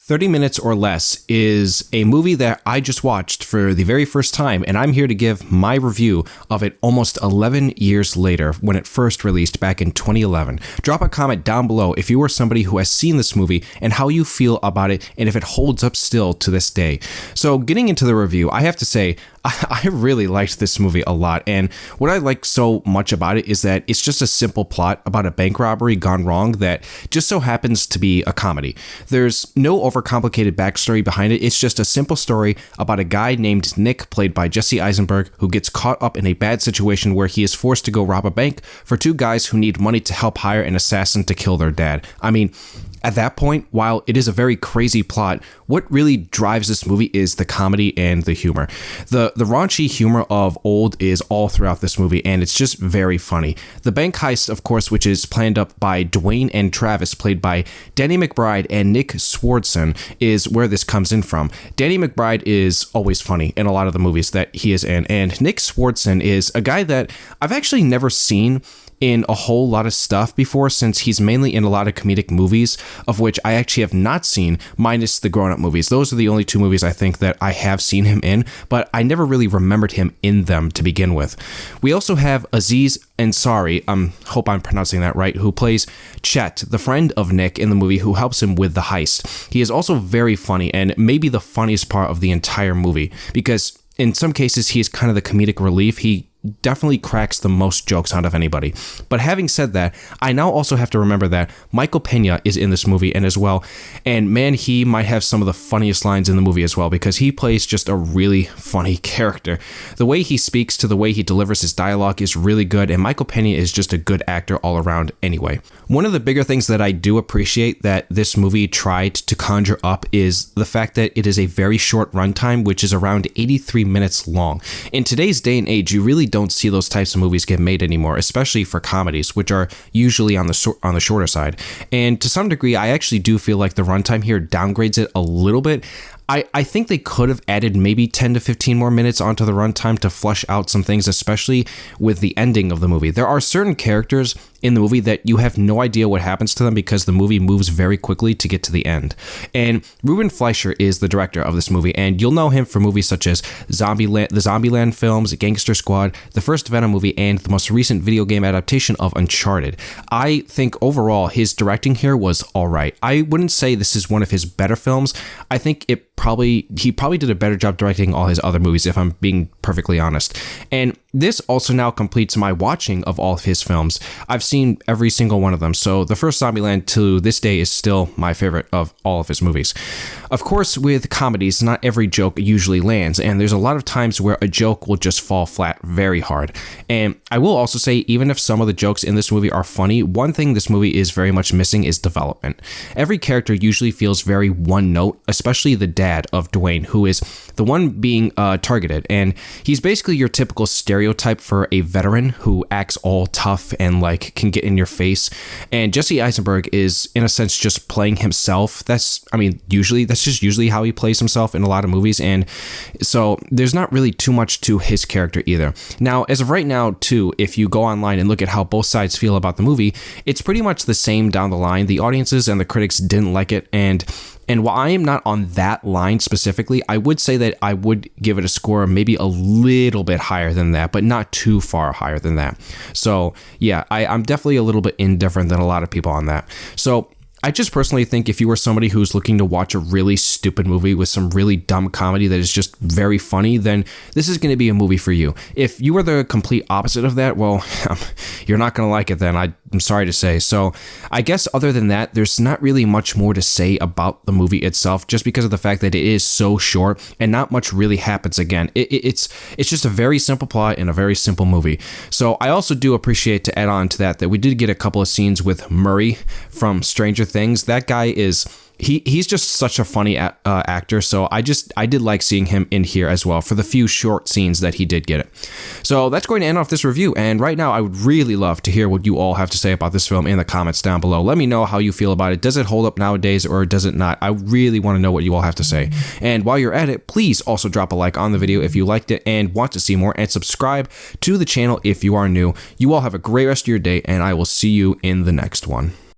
30 Minutes or Less is a movie that I just watched for the very first time, and I'm here to give my review of it almost 11 years later when it first released back in 2011. Drop a comment down below if you are somebody who has seen this movie and how you feel about it and if it holds up still to this day. So getting into the review, I have to say, I really liked this movie a lot, and what I like so much about it is that it's just a simple plot about a bank robbery gone wrong that just so happens to be a comedy. There's no overcomplicated backstory behind it. It's just a simple story about a guy named Nick, played by Jesse Eisenberg, who gets caught up in a bad situation where he is forced to go rob a bank for two guys who need money to help hire an assassin to kill their dad. I mean, at that point, while it is a very crazy plot, what really drives this movie is the comedy and the humor. The raunchy humor of old is all throughout this movie, and it's just very funny. The bank heist, of course, which is planned up by Dwayne and Travis, played by Danny McBride and Nick Swardson, is where this comes in from. Danny McBride is always funny in a lot of the movies that he is in, and Nick Swardson is a guy that I've actually never seen in a whole lot of stuff before, since he's mainly in a lot of comedic movies, of which I actually have not seen, minus the grown-up movies. Those are the only two movies I think that I have seen him in, but I never really remembered him in them to begin with. We also have Aziz Ansari, hope I'm pronouncing that right, who plays Chet, the friend of Nick in the movie who helps him with the heist. He is also very funny, and maybe the funniest part of the entire movie, because in some cases he is kind of the comedic relief. He definitely cracks the most jokes out of anybody. But having said that, I now also have to remember that Michael Pena is in this movie and as well, and man, he might have some of the funniest lines in the movie as well, because he plays just a really funny character. The way he speaks to the way he delivers his dialogue is really good, and Michael Pena is just a good actor all around anyway. One of the bigger things that I do appreciate that this movie tried to conjure up is the fact that it is a very short runtime, which is around 83 minutes long. In today's day and age, you really don't see those types of movies get made anymore, especially for comedies, which are usually on the shorter side. And to some degree, I actually do feel like the runtime here downgrades it a little bit. I think they could have added maybe 10 to 15 more minutes onto the runtime to flesh out some things, especially with the ending of the movie. There are certain characters in the movie that you have no idea what happens to them because the movie moves very quickly to get to the end. And Ruben Fleischer is the director of this movie, and you'll know him for movies such as the Zombieland films, Gangster Squad, the first Venom movie, and the most recent video game adaptation of Uncharted. I think overall his directing here was alright. I wouldn't say this is one of his better films. I think he probably did a better job directing all his other movies, if I'm being perfectly honest. And this also now completes my watching of all of his films. I've seen every single one of them, so the first Zombieland to this day is still my favorite of all of his movies. Of course, with comedies, not every joke usually lands, and there's a lot of times where a joke will just fall flat very hard. And I will also say, even if some of the jokes in this movie are funny, one thing this movie is very much missing is development. Every character usually feels very one note, especially the dad of Dwayne, who is the one being targeted, and he's basically your typical stereotype for a veteran who acts all tough and like can get in your face. And Jesse Eisenberg is in a sense just playing himself. That's just usually how he plays himself in a lot of movies, and so there's not really too much to his character either. Now, as of right now too, if you go online and look at how both sides feel about the movie, it's pretty much the same down the line. The audiences and the critics didn't like it, and while I am not on that line specifically, I would say that I would give it a score maybe a little bit higher than that, but not too far higher than that. So yeah, I'm definitely a little bit indifferent than a lot of people on that. So I just personally think if you are somebody who's looking to watch a really stupid movie with some really dumb comedy that is just very funny, then this is going to be a movie for you. If you are the complete opposite of that, well, you're not going to like it then, I'm sorry to say. So I guess other than that, there's not really much more to say about the movie itself, just because of the fact that it is so short and not much really happens again. It's just a very simple plot and a very simple movie. So I also do appreciate, to add on to that we did get a couple of scenes with Murray from Stranger Things. That guy is he's just such a funny actor, so I did like seeing him in here as well for the few short scenes that he did get it. So that's going to end off this review, and right now I would really love to hear what you all have to say about this film in the comments down below. Let me know how you feel about it. Does it hold up nowadays or does it not? I really want to know what you all have to say. And while you're at it, please also drop a like on the video if you liked it and want to see more, and subscribe to the channel if you are new. You all have a great rest of your day, and I will see you in the next one.